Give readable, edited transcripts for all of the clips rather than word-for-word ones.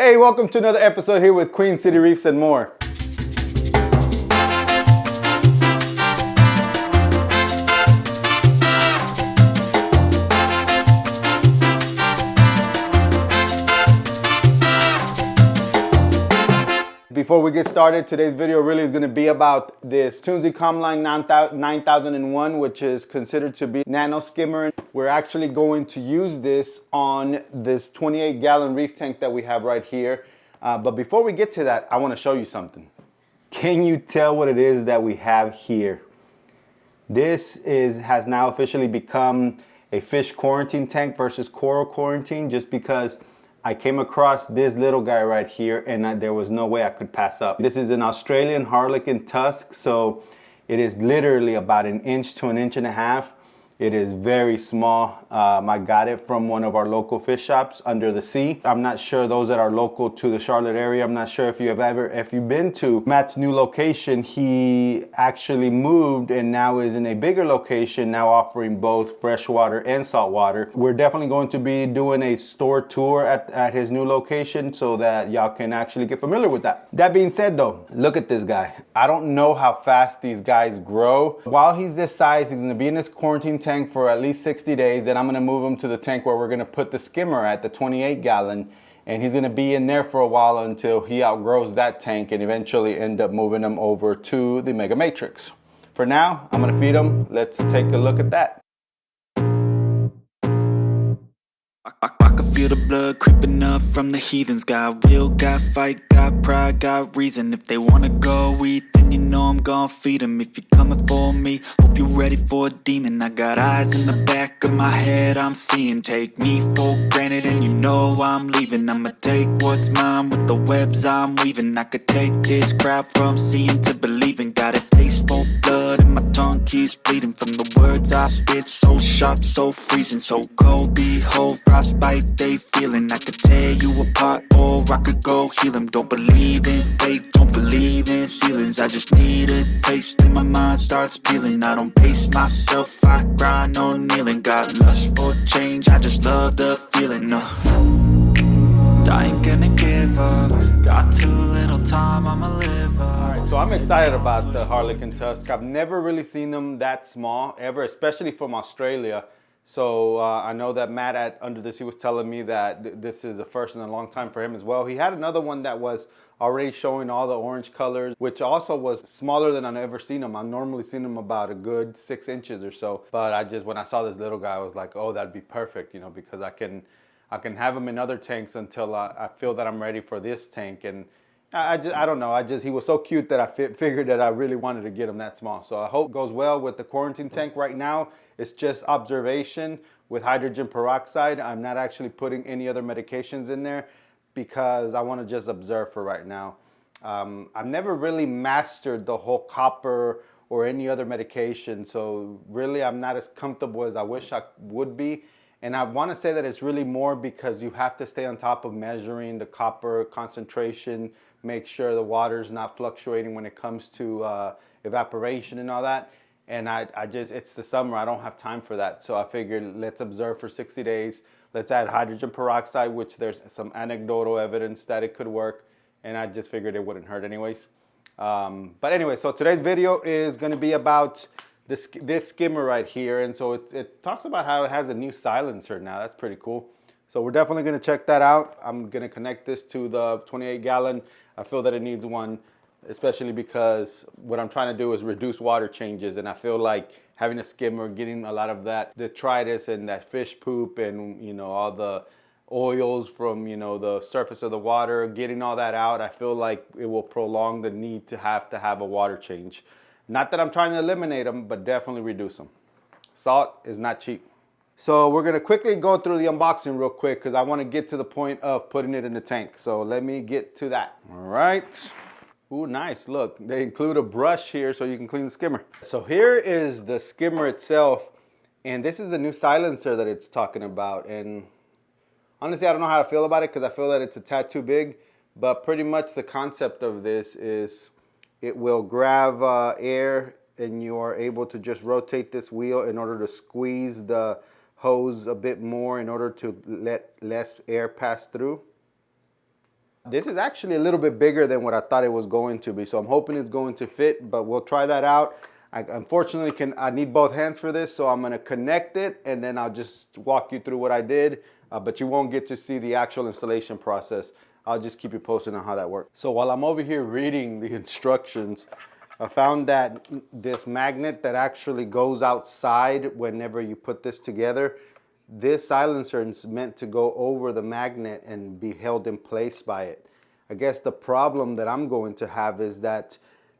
Hey, welcome to another episode here with Queen City Reefs and more. Before we get started, today's video really is going to be about this Tunze Comline 9001, which is considered to be Nano Skimmer. We're actually going to use this on this 28-gallon reef tank that we have right here. But before we get to that, I want to show you something. Can you tell what it is that we have here? This has now officially become a fish quarantine tank versus coral quarantine, just because I came across this little guy right here and there was no way I could pass up. This is an Australian harlequin tusk, so it is literally about 1 inch to 1.5 inches. It is very small. I got it from one of our local fish shops under the sea. I'm not sure those that are local to the Charlotte area. I'm not sure if you've been to Matt's new location. He actually moved and now is in a bigger location, now offering both freshwater and saltwater. We're definitely going to be doing a store tour at his new location so that y'all can actually get familiar with that. That being said though, look at this guy. I don't know how fast these guys grow. While he's this size, he's gonna be in this quarantine tank for at least 60 days. Then I'm going to move him to the tank where we're going to put the skimmer at, the 28-gallon, and he's going to be in there for a while until he outgrows that tank and eventually end up moving him over to the Mega Matrix. For now, I'm going to feed him. Let's take a look at that. I can feel the blood creeping up from the heathens. Got will, got fight, got pride, got reason. If they wanna go eat, then you know I'm gonna feed them. If you're coming for me, hope you're ready for a demon. I got eyes in the back of my head, I'm seeing. Take me for granted and you know I'm leaving. I'ma take what's mine with the webs I'm weaving. I could take this crowd from seeing to believing. Got a taste for blood and my tongue keeps bleeding. From the words I spit, so sharp, so freezing, so cold. Behold, frostbite they feeling. I could tear you apart or I could go heal them. Don't believe in fate, don't believe in ceilings. I just need a taste and my mind starts peeling. I don't pace myself, I grind on kneeling. Got lust for change, I just love the feeling. I ain't gonna give up. Got too little time, I'ma live up. Alright, so I'm excited about the harlequin tusk. I've never really seen them that small ever, especially from Australia. So I know that Matt at Under the Sea was telling me that this is the first in a long time for him as well. He had another one that was already showing all the orange colors, which also was smaller than I've ever seen them. I've normally seen them about a good 6 inches or so. But when I saw this little guy, I was like, oh, that'd be perfect, you know, because I can have him in other tanks until I feel that I'm ready for this tank. And I don't know, he was so cute that I figured that I really wanted to get him that small. So I hope it goes well with the quarantine tank. Right now, it's just observation with hydrogen peroxide. I'm not actually putting any other medications in there because I want to just observe for right now. I've never really mastered the whole copper or any other medication. So really, I'm not as comfortable as I wish I would be. And I want to say that it's really more because you have to stay on top of measuring the copper concentration, make sure the water's not fluctuating when it comes to evaporation and all that. And it's the summer, I don't have time for that. So I figured let's observe for 60 days. Let's add hydrogen peroxide, which there's some anecdotal evidence that it could work. And I just figured it wouldn't hurt anyways. But anyway, so today's video is going to be about this skimmer right here. And so it talks about how it has a new silencer now. That's pretty cool. So we're definitely going to check that out. I'm going to connect this to the 28-gallon. I feel that it needs one, especially because what I'm trying to do is reduce water changes. And I feel like having a skimmer, getting a lot of that detritus and that fish poop and, you know, all the oils from, you know, the surface of the water, getting all that out, I feel like it will prolong the need to have a water change. Not that I'm trying to eliminate them, but definitely reduce them. Salt is not cheap. So we're gonna quickly go through the unboxing real quick because I want to get to the point of putting it in the tank. So let me get to that. All right. Ooh, nice. Look, they include a brush here so you can clean the skimmer. So here is the skimmer itself. And this is the new silencer that it's talking about. And honestly, I don't know how to feel about it because I feel that it's a tad too big. But pretty much the concept of this is it will grab air and you are able to just rotate this wheel in order to squeeze the hose a bit more in order to let less air pass through. This is actually a little bit bigger than what I thought it was going to be, so I'm hoping it's going to fit, but we'll try that out. Unfortunately, I need both hands for this, so I'm gonna connect it and then I'll just walk you through what I did, but you won't get to see the actual installation process. I'll just keep you posted on how that works. So while I'm over here reading the instructions, I found that this magnet that actually goes outside whenever you put this together, this silencer is meant to go over the magnet and be held in place by it. I guess the problem that I'm going to have is that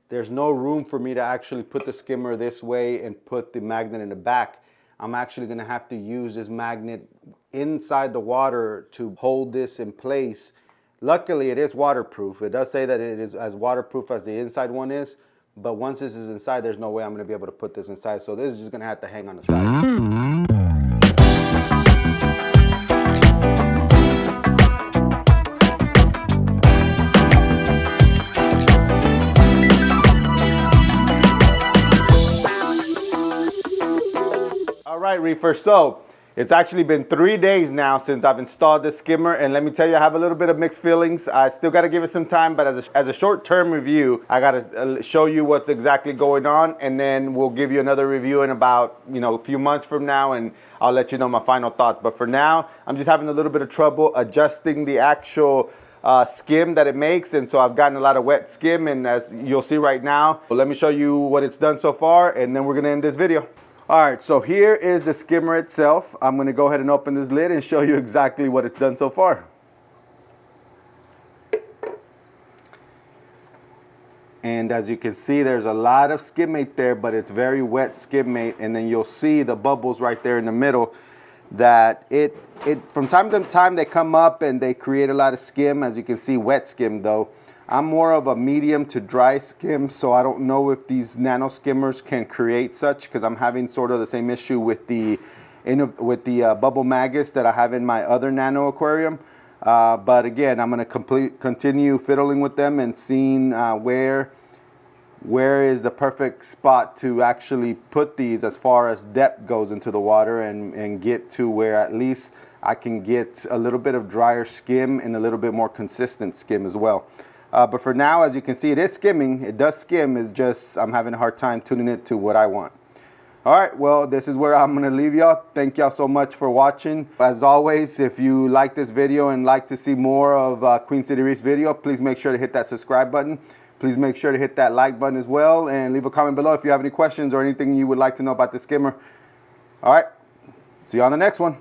there's no room for me to actually put the skimmer this way and put the magnet in the back. I'm actually gonna have to use this magnet inside the water to hold this in place. Luckily, it is waterproof. It does say that it is as waterproof as the inside one is, but once this is inside, there's no way I'm gonna be able to put this inside. So this is just gonna have to hang on the side. All right, Reefer, so it's actually been 3 days now since I've installed this skimmer, and let me tell you, I have a little bit of mixed feelings. I still got to give it some time, but as a short-term review, I got to show you what's exactly going on, and then we'll give you another review in about, a few months from now, and I'll let you know my final thoughts. But for now, I'm just having a little bit of trouble adjusting the actual skim that it makes, and so I've gotten a lot of wet skim, and as you'll see right now, let me show you what it's done so far, and then we're going to end this video. All right, so here is the skimmer itself. I'm gonna go ahead and open this lid and show you exactly what it's done so far. And as you can see, there's a lot of skimmate there, but it's very wet skimmate. And then you'll see the bubbles right there in the middle that it from time to time they come up and they create a lot of skim. As you can see, wet skim though. I'm more of a medium to dry skim, so I don't know if these nano skimmers can create such, because I'm having sort of the same issue with the bubble maggots that I have in my other nano aquarium. But again, I'm going to continue fiddling with them and seeing where is the perfect spot to actually put these as far as depth goes into the water, and get to where at least I can get a little bit of drier skim and a little bit more consistent skim as well. But for now, as you can see, it is skimming. It does skim. It's just I'm having a hard time tuning it to what I want. All right, well, this is where I'm going to leave y'all. Thank y'all so much for watching. As always, if you like this video and like to see more of Queen City Reef's video, please make sure to hit that subscribe button. Please make sure to hit that like button as well, and leave a comment below if you have any questions or anything you would like to know about the skimmer. All right, see you on the next one.